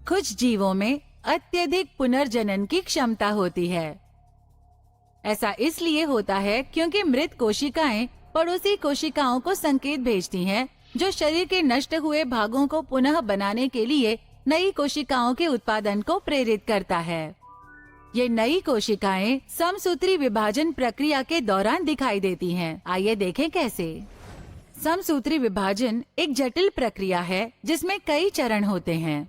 कुछ जीवों में अत्यधिक पुनर्जनन की क्षमता होती है। ऐसा इसलिए होता है क्योंकि मृत कोशिकाएं पड़ोसी कोशिकाओं को संकेत भेजती हैं, जो शरीर के नष्ट हुए भागों को पुनः बनाने के लिए नई कोशिकाओं के उत्पादन को प्रेरित करता है। ये नई कोशिकाएं समसूत्री विभाजन प्रक्रिया के दौरान दिखाई देती हैं। आइए देखें कैसे। समसूत्री विभाजन एक जटिल प्रक्रिया है जिसमें कई चरण होते हैं।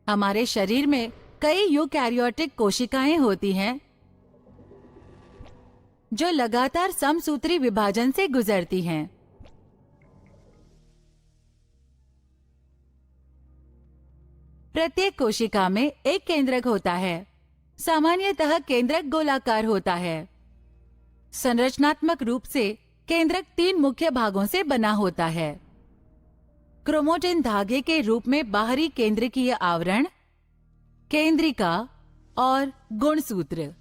हमारे शरीर में कई यूकैरियोटिक कोशिकाएं होती हैं जो लगातार समसूत्री विभाजन से गुजरती हैं। प्रत्येक कोशिका में एक केंद्रक होता है। सामान्यतः केंद्रक गोलाकार होता है। संरचनात्मक रूप से केंद्रक 3 मुख्य भागों से बना होता है। क्रोमैटिन धागे के रूप में बाहरी केंद्रकीय आवरण, केंद्रिका और गुणसूत्र।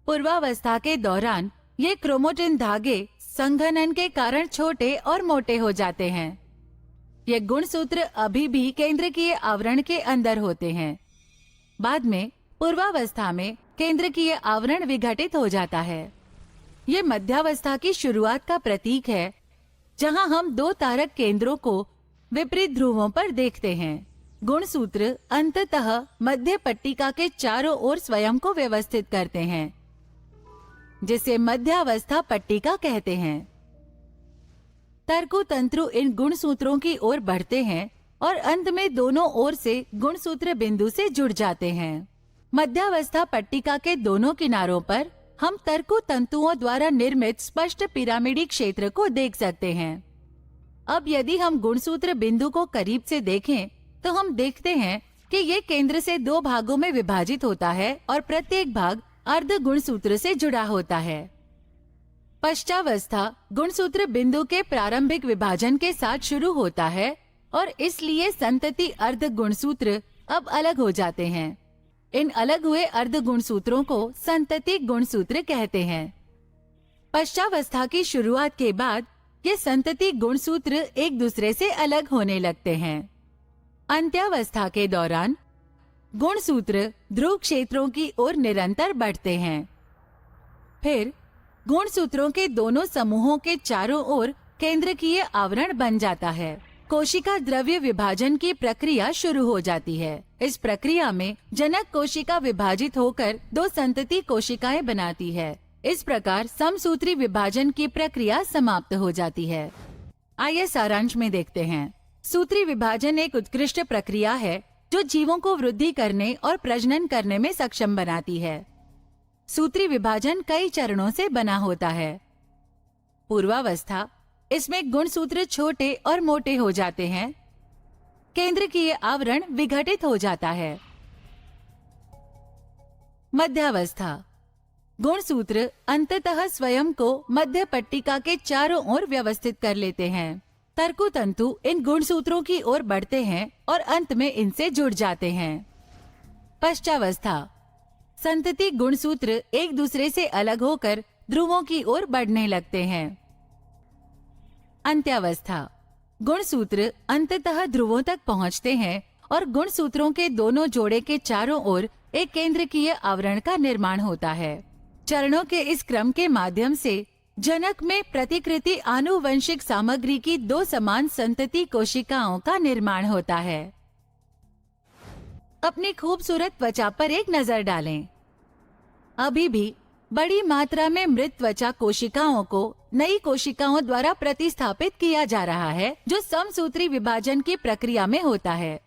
पूर्वावस्था के दौरान ये क्रोमैटिन धागे संघनन के कारण छोटे और मोटे हो जाते हैं। ये गुणसूत्र अभी भी केंद्रकीय आवरण के अंदर होते हैं। बाद में पूर्वावस्था में केंद्रकीय आवरण विघटित हो जाता है। ये मध्यावस्था की शुरुआत का प्रतीक है, जहां हम 2 तारक केंद्रों को विपरीत ध्रुवों पर देखते हैं। गुणसूत्र अंततः मध्य पट्टिका के चारों ओर स्वयं को व्यवस्थित करते हैं, जिसे मध्यावस्था पट्टिका कहते हैं। तर्कुतंतु इन गुणसूत्रों की ओर बढ़ते हैं और अंत में दोनों ओर से गुणसूत्र बिंदु से जुड़ जाते हैं। मध्यावस्था पट्टिका के दोनों किनारों पर हम तर्कुतंतुओं द्वारा निर्मित स्पष्ट पिरामिडी क्षेत्र को देख सकते हैं। अब यदि हम गुणसूत्र बिंदु को करीब से देखें तो हम देखते हैं कि ये केंद्र से 2 भागों में विभाजित होता है और प्रत्येक भाग अर्ध गुणसूत्र से जुड़ा होता है। पश्चावस्था गुणसूत्र बिंदु के प्रारंभिक विभाजन के साथ शुरू होता है और इसलिए संतति अर्ध गुणसूत्र अब अलग हो जाते हैं। इन अलग हुए अर्ध गुणसूत्रों को संतति गुणसूत्र कहते हैं। पश्चावस्था की शुरुआत के बाद ये संतति गुणसूत्र एक दूसरे से अलग होने लगते हैं। अंत्यावस्था के दौरान गुणसूत्र ध्रुव क्षेत्रों की ओर निरंतर बढ़ते हैं। फिर गुणसूत्रों के दोनों समूहों के चारों ओर केंद्रकीय आवरण बन जाता है। कोशिका द्रव्य विभाजन की प्रक्रिया शुरू हो जाती है। इस प्रक्रिया में जनक कोशिका विभाजित होकर 2 संतति कोशिकाएं बनाती है। इस प्रकार समसूत्री विभाजन की प्रक्रिया समाप्त हो जाती है। आइए सारांश में देखते हैं। सूत्री विभाजन एक उत्कृष्ट प्रक्रिया है जो जीवों को वृद्धि करने और प्रजनन करने में सक्षम बनाती है। सूत्री विभाजन कई चरणों से बना होता है। पूर्वावस्था, इसमें गुणसूत्र छोटे और मोटे हो जाते हैं। केंद्रकीय आवरण विघटित हो जाता है। मध्यावस्था, गुणसूत्र अंततः स्वयं को मध्य पट्टिका के चारों ओर व्यवस्थित कर लेते हैं। तर्कुतंतु इन गुणसूत्रों की ओर बढ़ते हैं और अंत में इनसे जुड़ जाते हैं। पश्चावस्था, संतति गुणसूत्र एक दूसरे से अलग होकर ध्रुवों की ओर बढ़ने लगते हैं। अंत्यावस्था, गुणसूत्र अंततः ध्रुवों तक पहुंचते हैं और गुणसूत्रों के दोनों जोड़े के चारों ओर एक केंद्रकीय आवरण का निर्माण होता है। चरणों के इस क्रम के माध्यम से जनक में प्रतिकृति आनुवंशिक सामग्री की 2 समान संतति कोशिकाओं का निर्माण होता है। अपनी खूबसूरत त्वचा पर एक नजर डालें। अभी भी बड़ी मात्रा में मृत त्वचा कोशिकाओं को नई कोशिकाओं द्वारा प्रतिस्थापित किया जा रहा है, जो समसूत्री विभाजन की प्रक्रिया में होता है।